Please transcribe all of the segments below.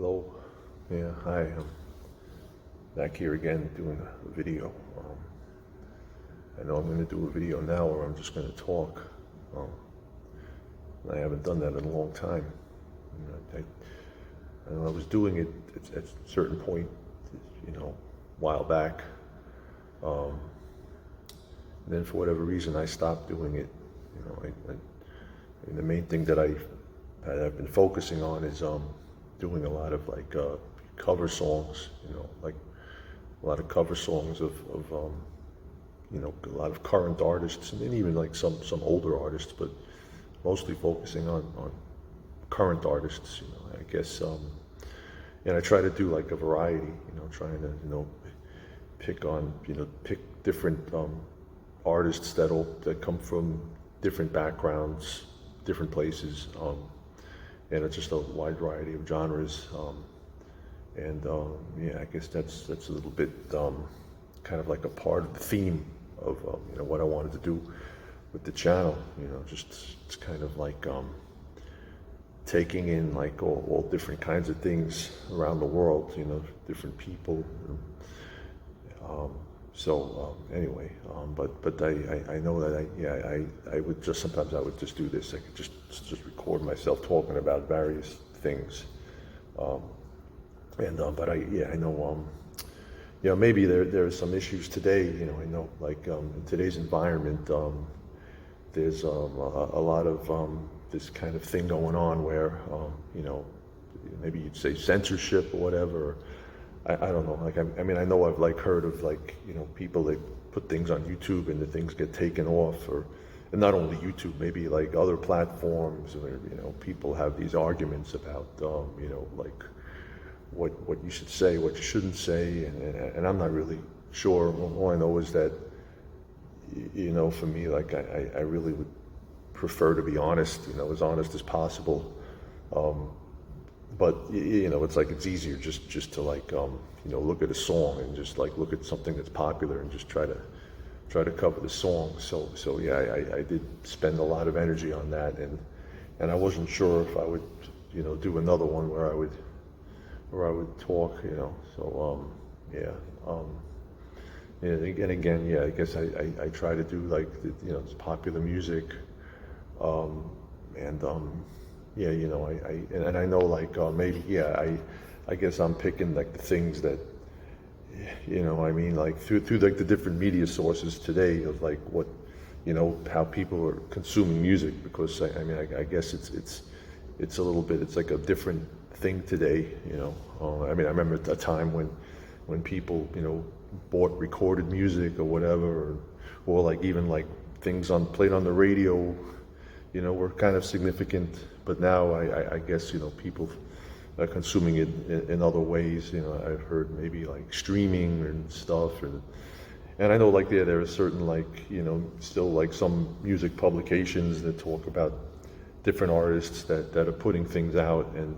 Hello, yeah, hi, I'm back here again doing a video. I know I'm going to do a video now where I'm just going to talk. Um, I haven't done that in a long time. I know I was doing it at a certain point, a while back. And then for whatever reason, I stopped doing it. And the main thing that I've been focusing on is doing a lot of cover songs, like a lot of cover songs of a lot of current artists, and then even like some older artists, but mostly focusing on current artists, I guess. And I try to do like a variety, trying to, pick different artists that come from different backgrounds, different places, and it's just a wide variety of genres. I guess that's a little bit kind of like a part of the theme of what I wanted to do with the channel. It's kind of like taking in like all different kinds of things around the world, different people. Anyway, but I know that I would just sometimes I would just do this. I could just record myself talking about various things. But I know maybe there are some issues today. I know like in today's environment, there's a lot of this kind of thing going on where maybe you'd say censorship or whatever. I don't know. Like I know I've like heard of like people that put things on YouTube and the things get taken off, and not only YouTube, maybe like other platforms where people have these arguments about like what you should say, what you shouldn't say, and I'm not really sure. All I know is that for me, like I really would prefer to be honest, as honest as possible. But it's like it's easier just to like look at a song and just like look at something that's popular and just try to cover the song. So yeah, I did spend a lot of energy on that, and I wasn't sure if I would do another one where I would talk. And again, yeah, I guess I try to do like this popular music, I know like maybe I guess I'm picking like the things that like through like the different media sources today of like what how people are consuming music, because I guess it's a little bit, it's like a different thing today. I remember a time when people bought recorded music or whatever, or like even like things played on the radio were kind of significant. But now I guess people are consuming it in other ways. I've heard maybe like streaming and stuff, and I know like there are certain like still like some music publications that talk about different artists that are putting things out, and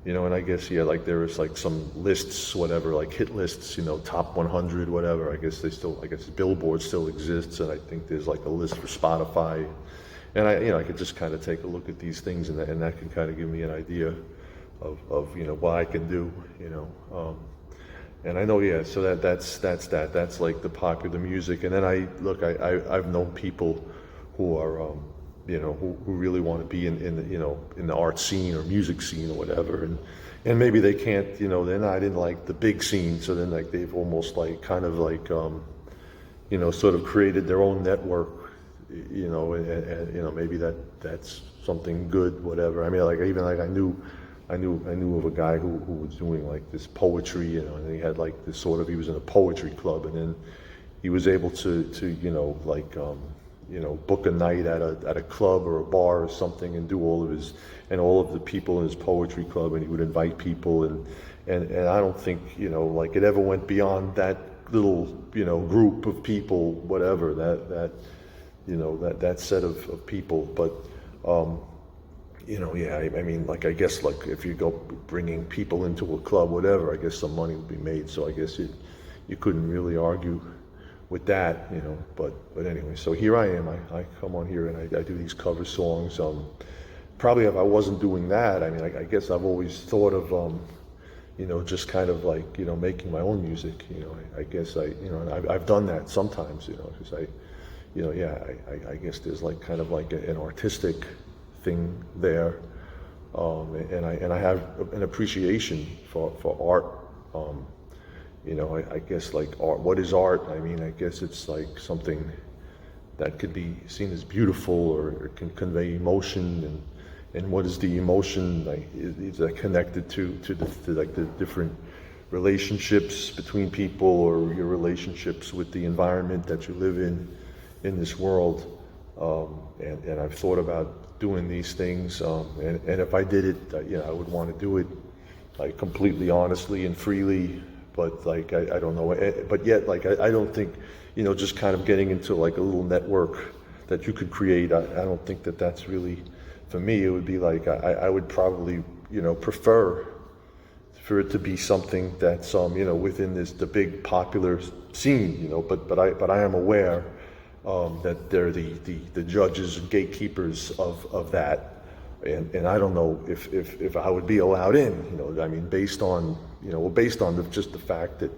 and I guess like there is like some lists, whatever, like hit lists, top 100, whatever. I guess Billboard still exists, and I think there's like a list for Spotify. And I could just kind of take a look at these things, and that can kind of give me an idea of what I can do, and I know, yeah. So that's like the popular music. And then I've known people who are who really want to be in the art scene or music scene or whatever, and maybe they can't, they're not in like the big scene, so then like they've almost like kind of like sort of created their own network. And maybe that's something good, whatever. I knew of a guy who was doing like this poetry, and he had like this he was in a poetry club, and then he was able to book a night at a club or a bar or something, and do all of the people in his poetry club, and he would invite people, and I don't think like it ever went beyond that little group of people, whatever, that set of people. But like I guess like if you go bringing people into a club, whatever, I guess some money would be made. So I guess you couldn't really argue with that, but anyway. So here I am. I come on here and I do these cover songs. probably if I wasn't doing that, I mean, I guess I've always thought of, just kind of like, making my own music. I guess and I've done that sometimes, because I guess there's like kind of like an artistic thing there, and I have an appreciation for art. I guess like art. What is art? I mean, I guess it's like something that could be seen as beautiful, or it can convey emotion, and what is the emotion, like is that connected to like the different relationships between people, or your relationships with the environment that you live in this world. And I've thought about doing these things, and if I did it, I would want to do it like completely honestly and freely, but like I don't know, but yet like I don't think, just kind of getting into like a little network that you could create, I don't think that that's really, for me, it would be like, I would probably, prefer for it to be something that's, within the big popular scene, but I am aware that they're the judges and gatekeepers of that. And I don't know if I would be allowed in, I mean, based on just the fact that,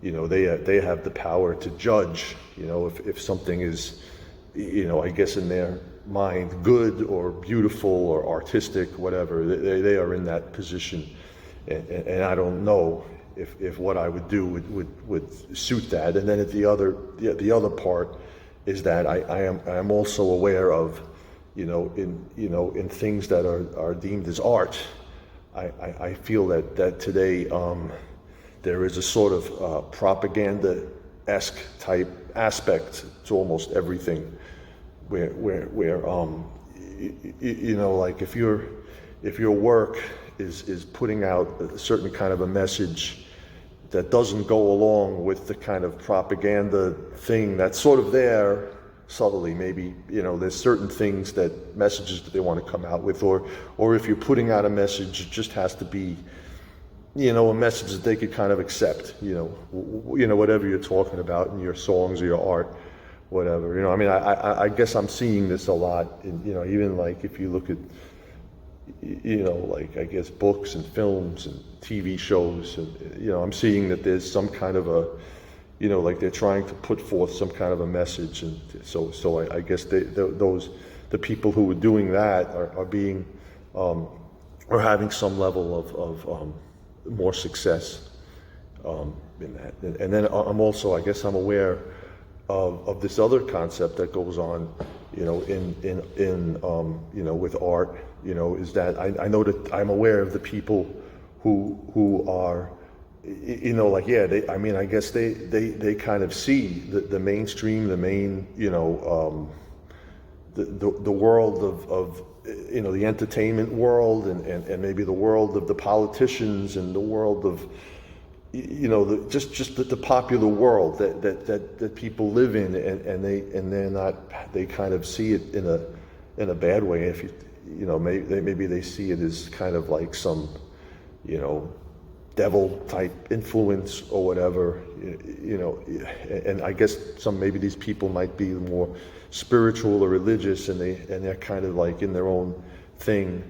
they have the power to judge, if something is, I guess in their mind, good or beautiful or artistic, whatever, they are in that position. And I don't know if what I would do would suit that. And then the other part is that I am also aware of, in things that are deemed as art, I feel that today there is a sort of propaganda-esque type aspect to almost everything, where like if your work is putting out a certain kind of a message that doesn't go along with the kind of propaganda thing that's sort of there subtly, maybe, there's certain things, messages that they want to come out with, or if you're putting out a message, it just has to be, a message that they could kind of accept, whatever you're talking about in your songs or your art, whatever, I mean, I guess I'm seeing this a lot in, even like if you look at, like I guess books and films and TV shows, and, I'm seeing that there's some kind of a, like they're trying to put forth some kind of a message, and so I guess the people who are doing that are being, are having some level of more success in that. And then I guess I'm aware of this other concept that goes on, with art, is that I know that I'm aware of the people who are, I guess they kind of see the mainstream, the main, the world of the entertainment world, and maybe the world of the politicians, and the world of, just the popular world that people live in, and they're not, they kind of see it in a bad way. If maybe they see it as kind of like some, devil type influence or whatever, and I guess maybe these people might be more spiritual or religious, and they're kind of like in their own thing,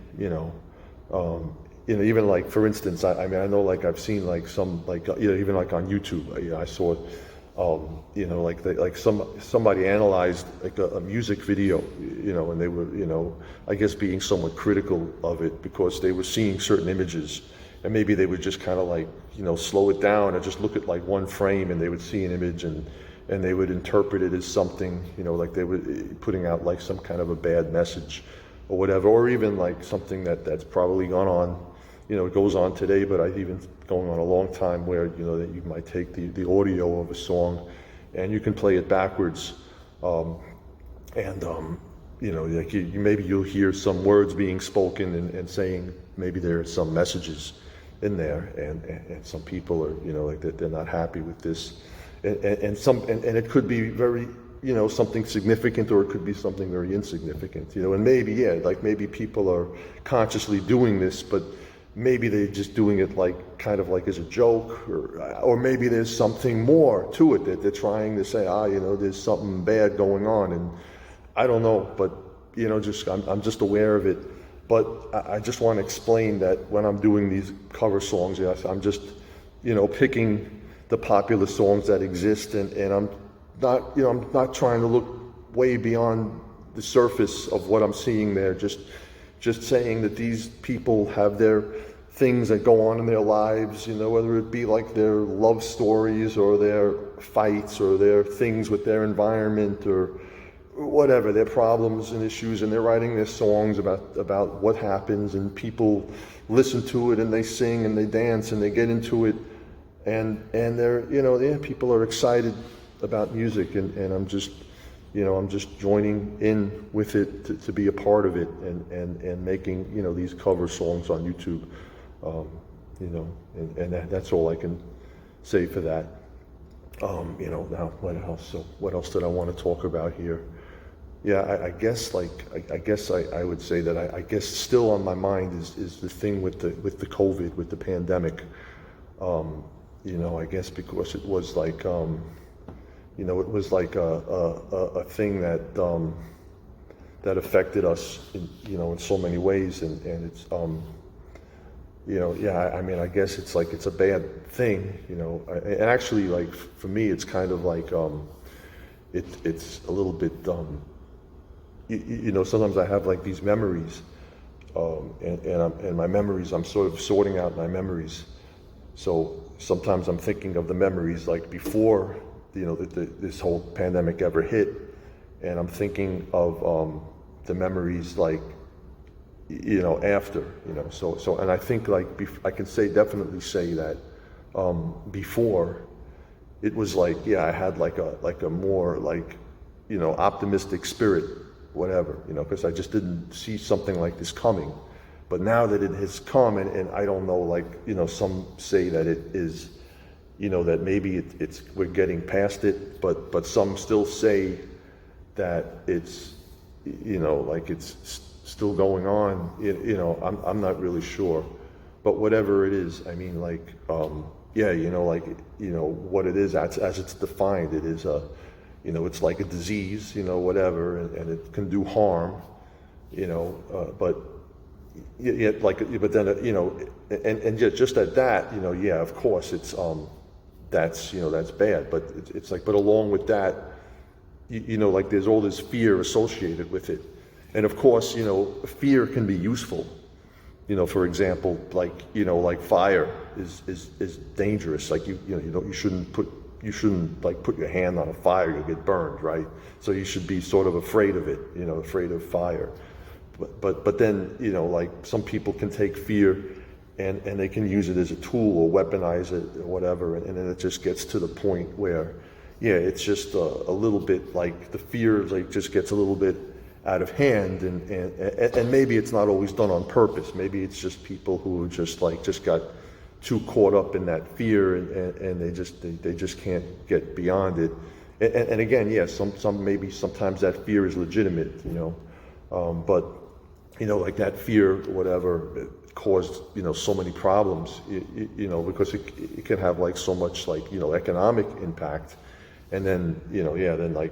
even like, for instance, I mean, I know, like I've seen like some, like, even like on YouTube, I saw, somebody analyzed like a music video, and they were, I guess being somewhat critical of it because they were seeing certain images. And maybe they would just kind of like, slow it down and just look at like one frame, and they would see an image, and they would interpret it as something, like they were putting out like some kind of a bad message or whatever, or even like something that's probably gone on, it goes on today, but even going on a long time, where, that you might take the audio of a song and you can play it backwards. Like maybe you'll hear some words being spoken and saying, maybe there are some messages in there, and some people are, like that they're not happy with this, and it could be very, something significant, or it could be something very insignificant, and maybe, like maybe people are consciously doing this, but maybe they're just doing it like kind of like as a joke, or maybe there's something more to it that they're trying to say, there's something bad going on, and I don't know, but I'm just aware of it, But I just want to explain that when I'm doing these cover songs, yes, I'm just, picking the popular songs that exist, and I'm not trying to look way beyond the surface of what I'm seeing there. Just saying that these people have their things that go on in their lives, whether it be like their love stories or their fights or their things with their environment or whatever, their problems and issues, and they're writing their songs about what happens, and people listen to it and they sing and they dance and they get into it, and they're, people are excited about music, and I'm just, I'm just joining in with it to be a part of it, and making, these cover songs on YouTube. And that's all I can say for that. Now what else did I want to talk about here? Yeah, I guess I would say that I guess still on my mind is the thing with the COVID, with the pandemic. I guess because it was like, it was like a thing that affected us in so many ways, and it's I guess it's a bad thing, and actually, like, for me, it's kind of like, it's a little bit, sometimes I have like these memories, and my memories, I'm sort of sorting out my memories. So sometimes I'm thinking of the memories like before, this whole pandemic ever hit, and I'm thinking of the memories like, after, so, and I think like, I can definitely say that, before, it was like, I had like a more like, optimistic spirit, whatever, because I just didn't see something like this coming. But now that it has come, and I don't know, like, some say that it is, that maybe it's we're getting past it, but some still say that it's, like it's still going on. I'm not really sure, but whatever it is, I mean, like, what it is as it's defined, it is it's like a disease, whatever, and it can do harm, but yet, but then, and just at that, of course, it's, that's bad, but it's like, but along with that, like, there's all this fear associated with it. And of course, fear can be useful. For example, like fire is dangerous. Like, you shouldn't like put your hand on a fire, you'll get burned, right? So you should be sort of afraid of it, afraid of fire. But then, like, some people can take fear and they can use it as a tool or weaponize it or whatever, and then it just gets to the point where, it's just a little bit like the fear like just gets a little bit out of hand, and maybe it's not always done on purpose. Maybe it's just people who just got too caught up in that fear, and they just can't get beyond it. And again, some maybe sometimes that fear is legitimate, but like that fear, whatever, it caused so many problems, because it can have like so much like economic impact, and then then like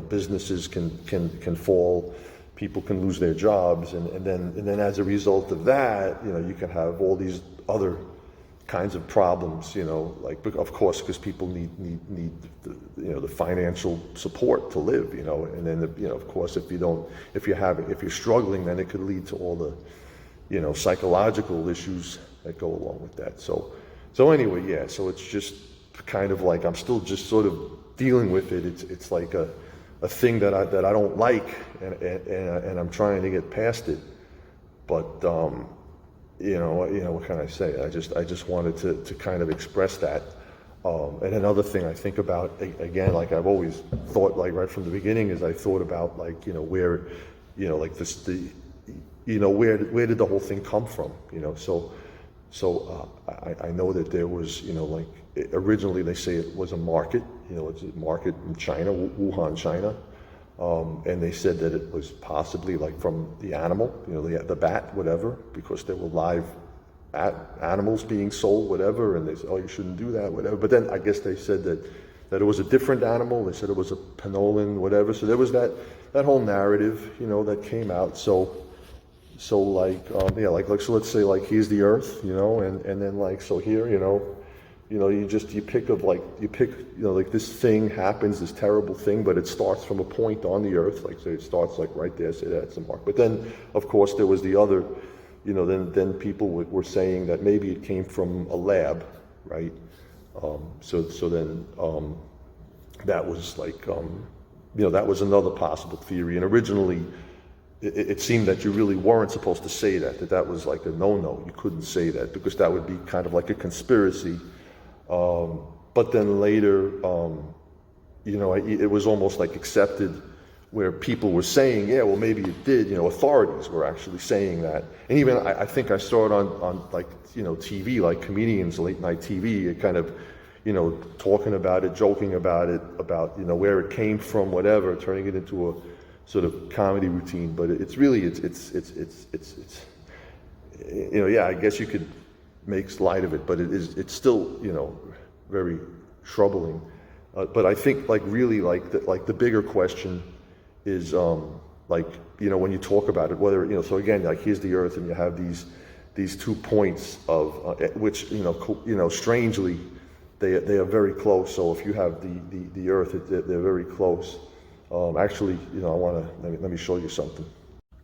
businesses can fall, people can lose their jobs, and then as a result of that, you can have all these other kinds of problems, like, of course, because people need the financial support to live, and then of course, if you're struggling, then it could lead to all the psychological issues that go along with that. So anyway, so it's just kind of like I'm still just sort of dealing with it. It's like a thing that I don't like, and I'm trying to get past it, but what can I say? I just wanted to kind of express that. And another thing I think about, again, like I've always thought, like right from the beginning, is I thought about like, where, like this, where did the whole thing come from? So I know that there was, like, originally they say it was a market, it's a market in China, Wuhan, China. And they said that it was possibly like from the animal, the bat, whatever, because there were live animals being sold, whatever, and they said, oh, you shouldn't do that, whatever. But then I guess they said that it was a different animal. They said it was a panolin, whatever. So there was that whole narrative, that came out. So so like, yeah, like, so let's say like here's the Earth, you know, and then like, so here, you pick like this thing happens, this terrible thing, but it starts from a point on the Earth, like say it starts like right there, say that's the mark. But then, of course, there was the other, then people were saying that maybe it came from a lab, right? So then that was like, that was another possible theory. And originally, it seemed that you really weren't supposed to say that was like a no-no. You couldn't say that because that would be kind of like a conspiracy. But then later, it was almost like accepted where people were saying, yeah, well, maybe it did. Authorities were actually saying that. And even I think I saw it on like, TV, like comedians, late night TV, kind of, talking about it, joking about it, about, where it came from, whatever, turning it into a sort of comedy routine. But it's really, yeah, I guess you could make light of it, but it's still, very troubling. But I think like really like the bigger question is like, when you talk about it, whether, so again, like here's the Earth and you have these 2 points of, which, strangely, they are very close. So if you have the Earth, they're very close. Actually, I want to, let me show you something.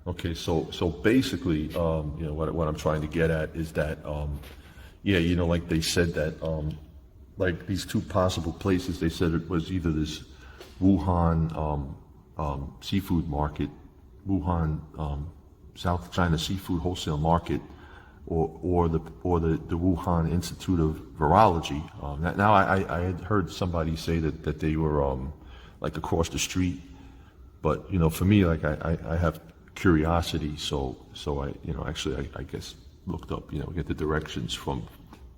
Okay, so basically, what I'm trying to get at is that, yeah, like they said that, like these 2 possible places, they said it was either this Wuhan seafood market, Wuhan South China seafood wholesale market, or the Wuhan Institute of Virology. Now I had heard somebody say that they were like across the street, but for me, like I have curiosity, so I actually I guess looked up get the directions from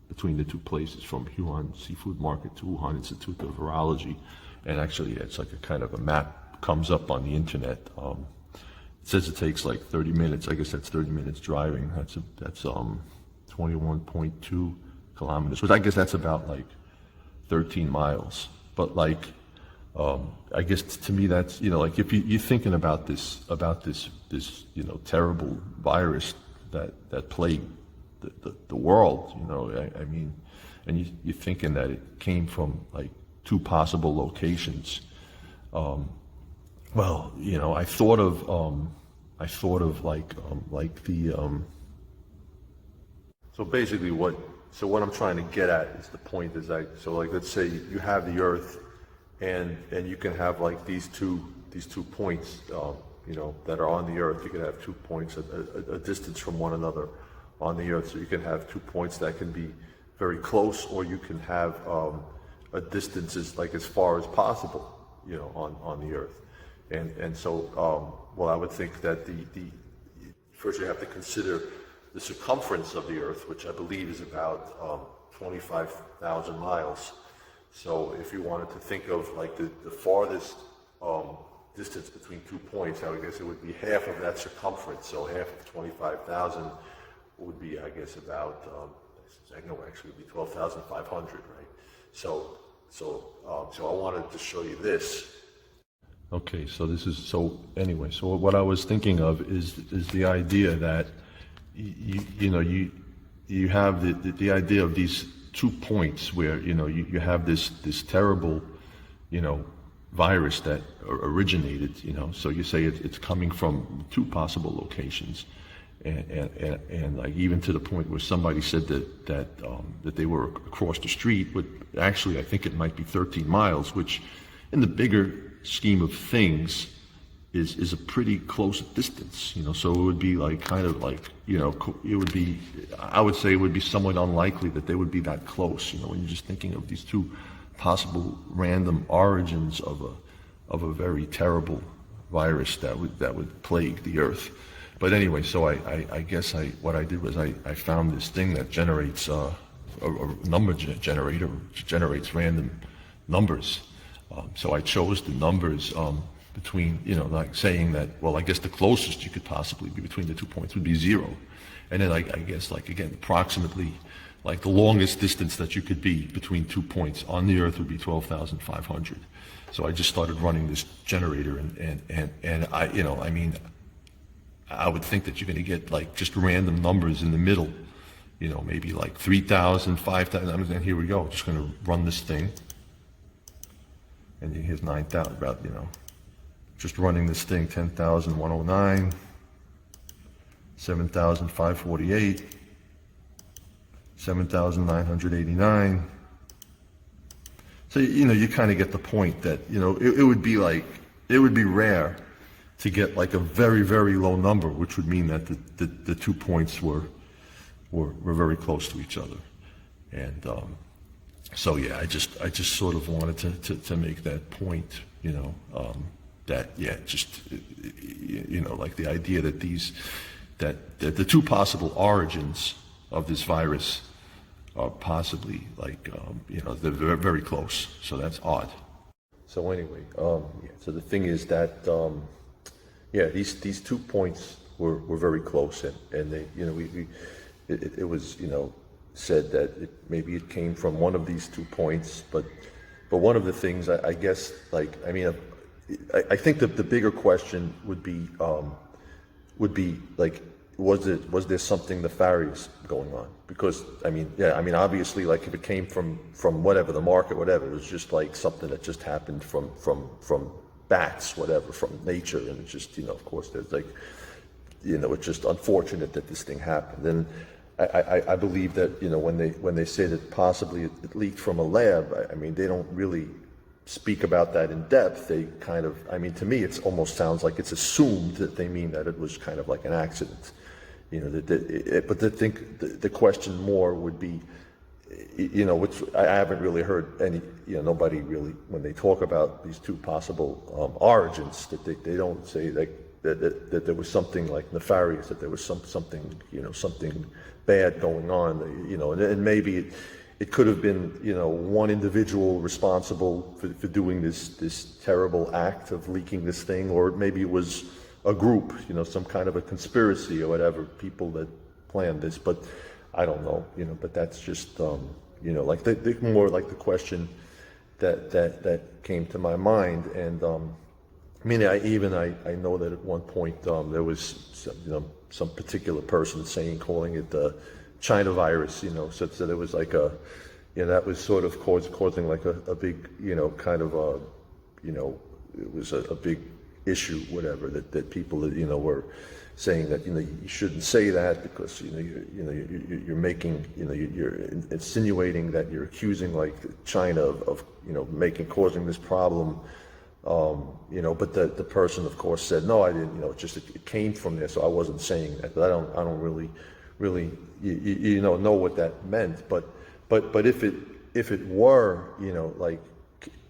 between the 2 places, from Wuhan Seafood Market to Wuhan Institute of Virology, and actually it's like a kind of a map comes up on the internet. It says it takes like 30 minutes. I guess that's 30 minutes driving. That's 21.2 kilometers, which I guess that's about like 13 miles. But like, I guess to me that's like if you're thinking about this terrible virus that plagued the world, I mean, and you're thinking that it came from like 2 possible locations. Well, I thought of like the so basically what I'm trying to get at is the point is so like let's say you have the Earth and you can have like these two points that are on the Earth. You can have 2 points a distance from one another on the Earth. So you can have 2 points that can be very close, or you can have a distance as far as possible, on the Earth. And so, well, I would think that first you have to consider the circumference of the Earth, which I believe is about 25,000 miles. So if you wanted to think of like the farthest distance between 2 points, I would guess it would be half of that circumference. So half of 25,000 would be, I guess, about, I know actually it would be 12,500, right? So I wanted to show you this. Okay, so anyway, so what I was thinking of is the idea that you have the idea of these 2 points where you have this terrible virus that originated, so you say it's coming from 2 possible locations, and like even to the point where somebody said that they were across the street, but actually I think it might be 13 miles, which in the bigger scheme of things is a pretty close distance, so it would be like kind of like, it would be, I would say it would be somewhat unlikely that they would be that close, when you're just thinking of these 2 possible random origins of a very terrible virus that would plague the Earth. But anyway, so I guess what I did was I found this thing that generates a number generator, which generates random numbers. So I chose the numbers between, like saying that, well, I guess the closest you could possibly be between the 2 points would be 0. And then I guess, like, again, approximately, like the longest distance that you could be between 2 points on the Earth would be 12,500. So I just started running this generator, and I, I mean, I would think that you're going to get like just random numbers in the middle, you know, maybe like 3,000, 5,000. And here we go. Just going to run this thing. And here's 9,000, about, you know, just running this thing, 10,109, 7,548, 7,989. So, you know, you kind of get the point that, you know, it would be rare to get like a very, very low number, which would mean that the 2 points were very close to each other. And so yeah, I just sort of wanted to make that point, you know, that yeah, just you know, like the idea that that the two possible origins of this virus are possibly like you know, they're very close. So that's odd. So anyway, yeah, so the thing is that yeah, these 2 points were very close, and they, you know, it was, you know, said that maybe it came from one of these 2 points, but one of the things I guess, like, I mean, I think that the bigger question would be like, was there something nefarious going on? Because I mean, yeah, I mean, obviously, like, if it came from whatever, the market, whatever, it was just like something that just happened from bats, whatever, from nature, and it's just, you know, of course, there's like, you know, it's just unfortunate that this thing happened. And I believe that, you know, when they say that possibly it leaked from a lab, I mean, they don't really speak about that in depth. They kind of, I mean, to me, it almost sounds like it's assumed that they mean that it was kind of like an accident, you know. But I think the question more would be, you know, which I haven't really heard any, you know, nobody really, when they talk about these 2 possible origins, that they don't say that there was something like nefarious, that there was something, you know, something bad going on, you know, and maybe it could have been, you know, one individual responsible for doing this terrible act of leaking this thing, or maybe it was a group, you know, some kind of a conspiracy or whatever, people that planned this. But I don't know, you know, but that's just, you know, like the more like the question that came to my mind. And I mean, I know that at one point there was some particular person calling it the China virus, you know, so there was like a, you know, that was sort of causing like a big, you know, kind of a, you know, it was a big issue, whatever, that people, you know, were saying that, you know, you shouldn't say that because, you know, you're making, you know, you're insinuating that you're accusing like China of you know, causing this problem. You know, but the person, of course, said, no, I didn't, you know, it came from there, so I wasn't saying that. But I don't really, you know what that meant. But if it were, you know, like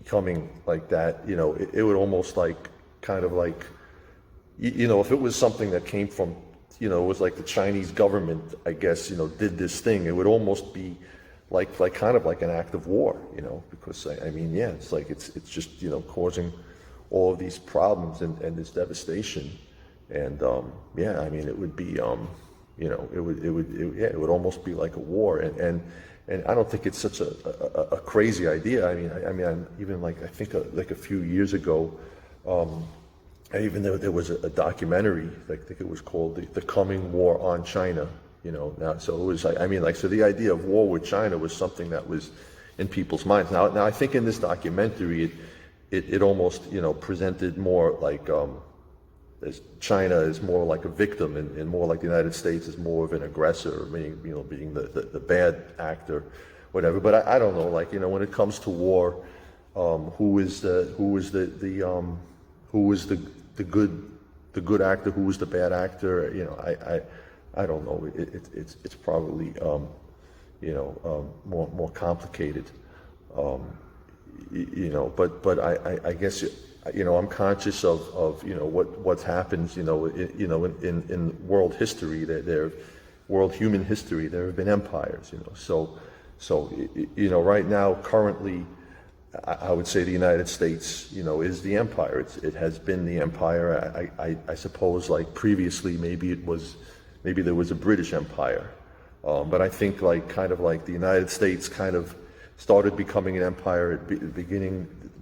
coming like that, you know, it would almost like kind of like, you know, if it was something that came from, you know, it was like the Chinese government, I guess, you know, did this thing, it would almost be like kind of like an act of war, you know, because I mean, yeah, it's like it's just, you know, causing all of these problems and this devastation, and yeah, I mean, it would be, you know, it would almost be like a war, and I don't think it's such a crazy idea. I mean, I'm even like, I think like a few years ago, even though there was a documentary, I think it was called the Coming War on China. You know, now, so it was, I mean, like, so the idea of war with China was something that was in people's minds. Now I think in this documentary, it almost, you know, presented more like, as China is more like a victim, and more like the United States is more of an aggressor, being the bad actor, whatever. But I don't know, like, you know, when it comes to war, who is the good actor, who is the bad actor? You know, I don't know. It's probably you know, more complicated. You know, but I guess, you know, I'm conscious of you know what happens, you know, in world history, world human history, there have been empires, you know. So you know, right now, currently, I would say the United States, you know, is the empire. It has been the empire. I suppose, like, previously, maybe there was a British Empire, but I think like kind of like the United States kind of started becoming an empire at the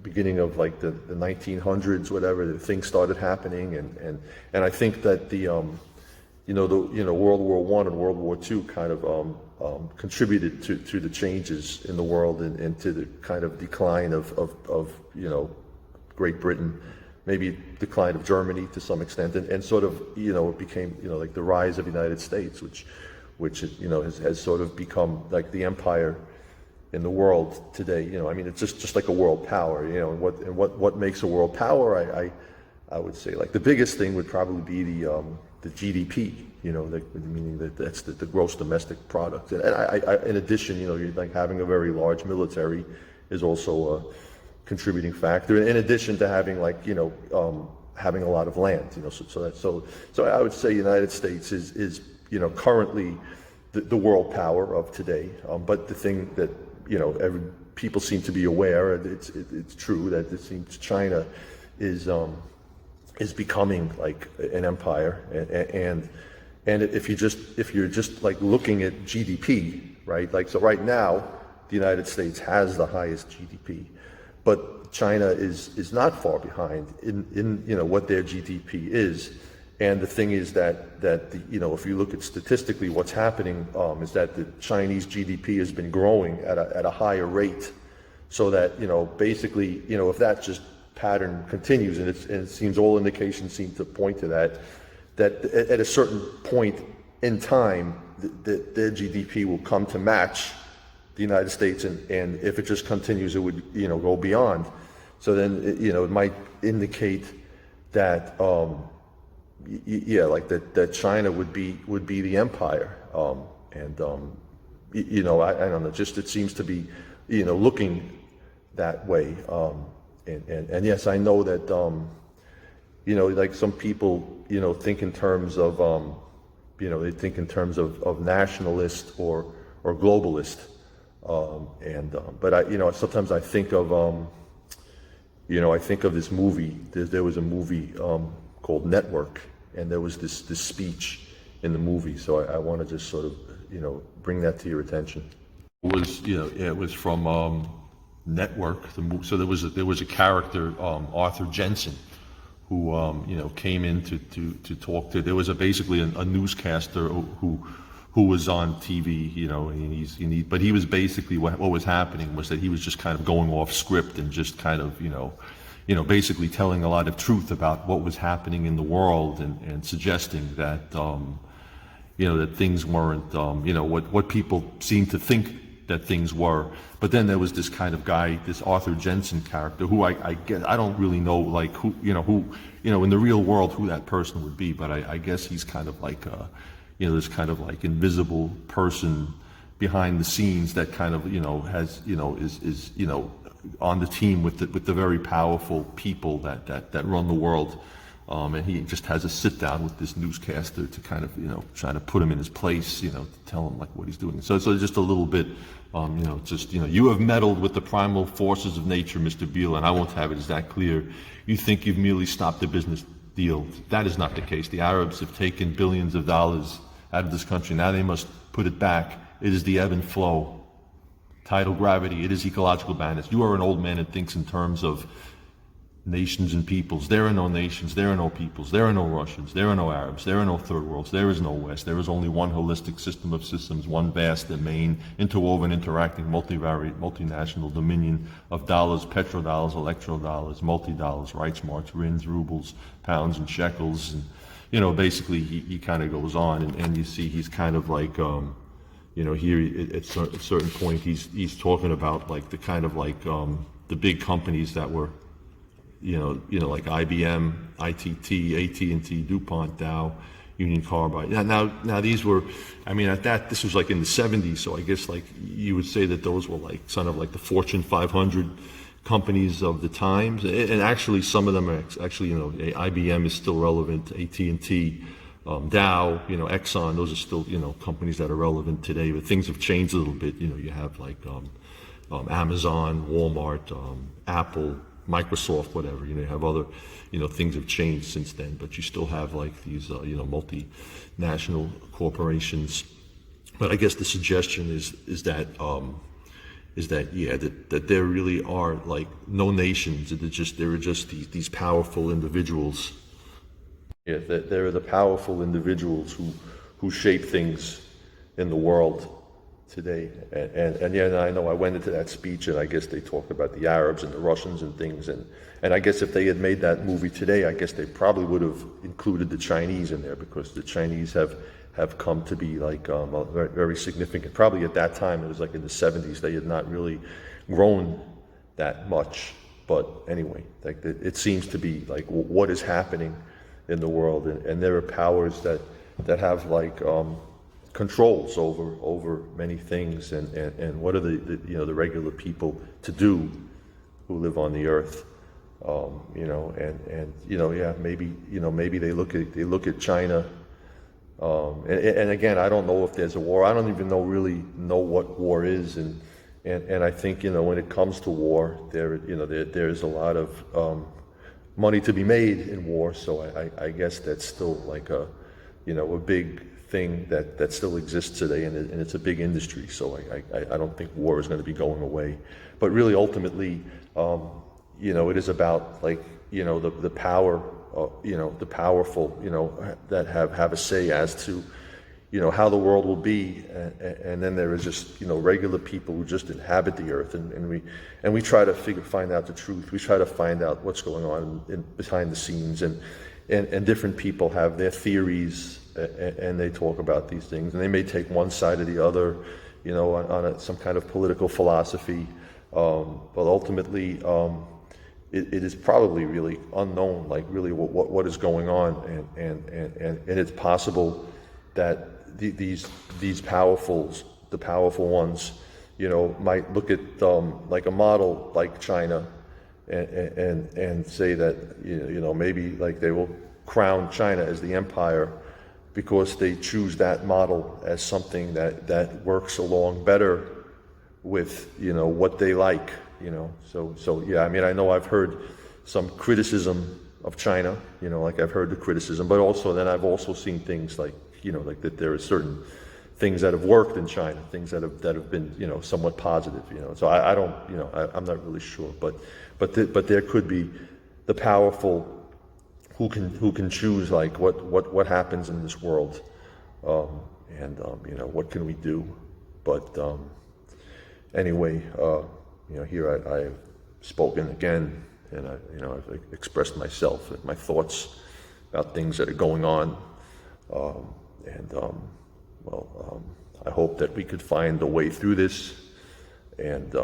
beginning of like the 1900s, whatever. The things started happening, and I think that World War I and World War II kind of contributed to the changes in the world and to the kind of decline of Great Britain, maybe decline of Germany to some extent, and sort of it became like the rise of the United States, which has sort of become like the empire in the world today. I mean, it's just like a world power. And what makes a world power? I would say like the biggest thing would probably be the GDP. Meaning that's the gross domestic product. And in addition, you're like having a very large military is also a contributing factor. In addition to having having a lot of land. So I would say United States is currently the world power of today. But the thing that people seem to be aware, it's true that it seems China is becoming like an empire, and if you're just like looking at GDP, right? Like, so right now, the United States has the highest GDP, but China is not far behind in what their GDP is. And the thing is that if you look at statistically, what's happening is that the Chinese GDP has been growing at a higher rate, so that basically if that just pattern continues, and it seems all indications seem to point to that at a certain point in time, their GDP will come to match the United States, and if it just continues, it would go beyond. So then it might indicate that that China would be the empire, I don't know, just it seems to be looking that way. And yes, I know that like some people think in terms of they think in terms of nationalist or globalist, but I sometimes I think of I think of this movie. There was a movie called Network, and there was this speech in the movie. So I want to just sort of bring that to your attention. It was from Network. So there was a character, Arthur Jensen, who came in to talk to. There was basically a newscaster who was on TV, and but he was basically what was happening was that he was just kind of going off script and just kind of basically telling a lot of truth about what was happening in the world, and suggesting that that things weren't what people seemed to think that things were. But then there was this kind of guy, this Arthur Jensen character, who I guess I don't really know like who in the real world who that person would be, but I guess he's kind of like this kind of like invisible person behind the scenes that kind of has is on the team with the very powerful people that run the world. And he just has a sit down with this newscaster to kind of, try to put him in his place, to tell him like what he's doing. So just a little bit, you have meddled with the primal forces of nature, Mr. Beale, and I won't have it as that clear. You think you've merely stopped a business deal. That is not the case. The Arabs have taken billions of dollars out of this country. Now they must put it back. It is the ebb and flow. Tidal gravity. It is ecological balance. You are an old man that thinks in terms of nations and peoples. There are no nations, there are no peoples, there are no Russians, there are no Arabs, there are no third worlds, there is no West. There is only one holistic system of systems, one vast and main, interwoven, interacting, multivariate, multinational dominion of dollars, petrodollars, electrodollars, multi-dollars, Reichsmarks, rins, rubles, pounds, and shekels. And, basically he kind of goes on, and you see he's kind of like, here at a certain point he's talking about like the kind of like the big companies that were like IBM, ITT, AT&T, DuPont, Dow, Union Carbide. Now these were, this was like in the 70s, so I guess like you would say that those were like sort of like the Fortune 500 companies of the times. And actually some of them are actually, IBM is still relevant, AT&T, Dow, Exxon, those are still, companies that are relevant today, but things have changed a little bit. You have like Amazon, Walmart, Apple, Microsoft, whatever, you have other, things have changed since then, but you still have like these, multinational corporations. But I guess the suggestion is that there really are like no nations. There are just these powerful individuals Yeah, there are the powerful individuals who shape things in the world today. And yeah, and I know I went into that speech, and I guess they talked about the Arabs and the Russians and things. And I guess if they had made that movie today, I guess they probably would have included the Chinese in there, because the Chinese have come to be like very, very significant. Probably at that time, it was like in the 70s, they had not really grown that much. But anyway, like it seems to be like what is happening in the world, and there are powers that have like controls over many things, and what are the regular people to do who live on the earth, yeah, maybe they look at China, and again, I don't know if there's a war. I don't even really know what war is, and I think when it comes to war, there's a lot of money to be made in war. So I guess that's still like a big thing that still exists today, and it's a big industry. So I don't think war is going to be going away. But really, ultimately, it is about like the power, the powerful, that have a say as to how the world will be, and then there is just regular people who just inhabit the earth, and we try to find out the truth. We try to find out what's going on behind the scenes, and different people have their theories, and they talk about these things, and they may take one side or the other, on some kind of political philosophy, but ultimately, it is probably really unknown, like really what is going on, and it's possible that the powerful ones, might look at like a model like China, and say that maybe like they will crown China as the empire because they choose that model as something that works along better with what they like. So yeah, I mean, I know I've heard some criticism of China, like I've heard the criticism, but also then I've also seen things like like that there are certain things that have worked in China, things that have been somewhat positive. So I don't I'm not really sure, but there could be the powerful who can choose like what happens in this world, and what can we do. But anyway, here I've spoken again, and I've expressed myself and my thoughts about things that are going on. I hope that we could find a way through this, and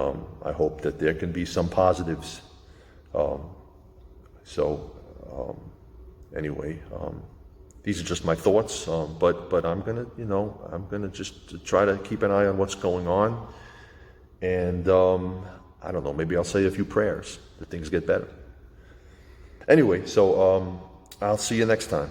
I hope that there can be some positives. Anyway, these are just my thoughts, but I'm gonna just try to keep an eye on what's going on, and I don't know, maybe I'll say a few prayers that things get better. Anyway, so I'll see you next time.